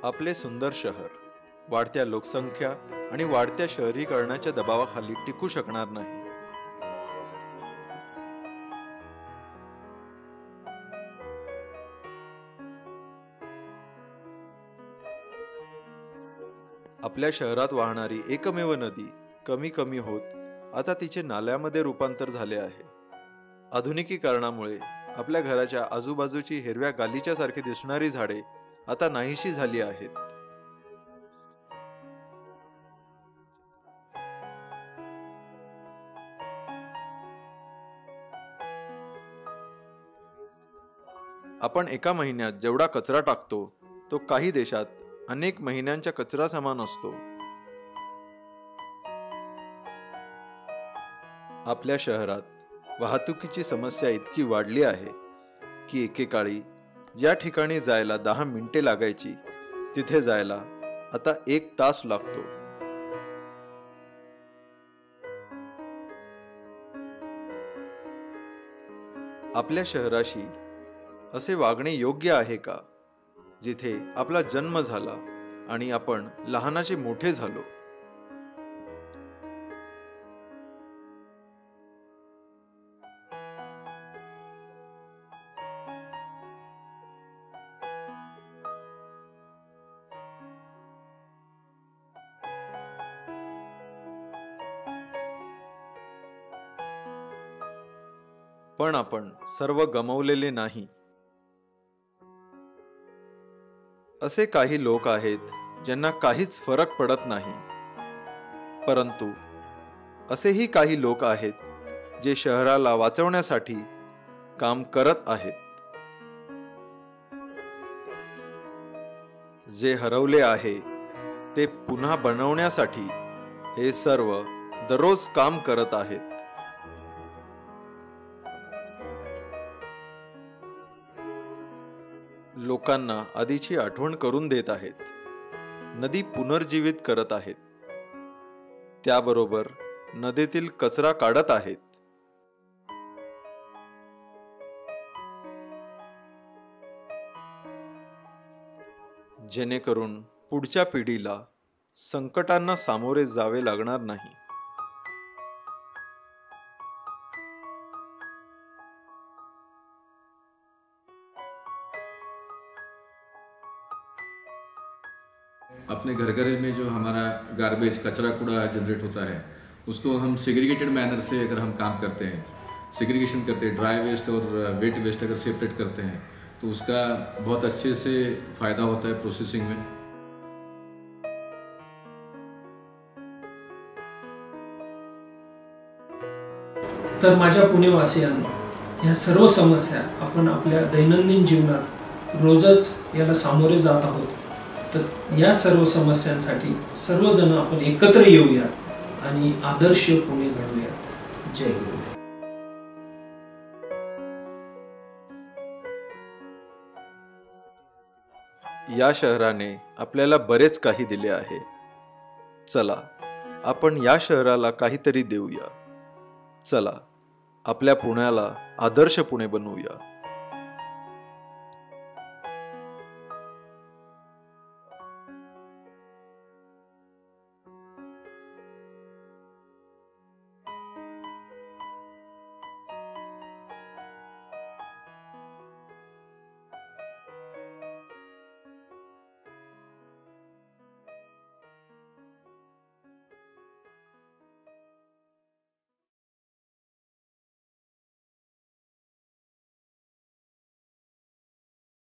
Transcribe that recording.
आपले सुंदर शहर वाढत्या लोकसंख्या आणि वाढत्या शहरीकरणाच्या दबावाखाली टिकू शकणार नाही. आपल्या शहरात वाहणारी एकमेव नदी कमी कमी होत आता तिचे नाल्यामध्ये रूपांतर झाले आहे. आधुनिकीकरणामुळे आपल्या घराच्या आजूबाजूची हिरव्या गालीच्या सारखी दिसणारी झाडे आता नाहीशी झाली आहेत. आपण एका महिन्यात जेवढा कचरा टाकतो तो काही देशात अनेक महिन्यांच्या कचरा समान असतो. आपल्या शहरात वाहतुकीची समस्या इतकी वाढली आहे की एकेकाळी ज्या ठिकाणी जायला 10 मिनिटे लागायची तिथे जायला आता 1 तास लागतो. आपल्या शहराशी असे वागणे योग्य आहे का जिथे आपला जन्म झाला आणि आपण लहानाचे मोठे झालो? पण आपण सर्व गमावलेले नाही. असे काही लोक आहेत ज्यांना काहीच फरक पडत नाही, परंतु असेही काही लोक आहेत जे शहराला वाचवण्यासाठी काम करत आहेत. जे हरवले आहे ते पुन्हा बनवण्यासाठी हे सर्व दररोज काम करत आहेत. लोकांना आधीची आठवण करून देत आहेत. नदी पुनर्जीवित करत आहेत. त्याबरोबर नदीतील कचरा काढत आहेत. जेणेकरून पुढच्या पिढीला संकटांना सामोरे जावे लागणार नाही. अपने घर घर में जो हमारा गार्बेज कचरा कूड़ा जनरेट होता है उसको हम सेग्रीगेटेड मैनर से अगर हम काम करते हैं, सेग्रीगेशन करते हैं, ड्राई वेस्ट और वेट वेस्ट अगर सेपरेट करते हैं तो उसका बहुत अच्छे से फ़ायदा होता है प्रोसेसिंग में. तर माझ्या पुणेवासियांना ह्या सर्व समस्या आपण आपल्या दैनंदिन जीवनात रोजच याला सामोरे जात आहोत. तर या सर्व समस्यांसाठी सर्वजण आपण एकत्र येऊया आणि आदर्श पुणे घडवूया. जय गुरु. या शहराने आपल्याला बरेच काही दिले आहे. चला आपण या शहराला काहीतरी देऊया. चला आपल्या पुण्याला आदर्श पुणे बनवूया.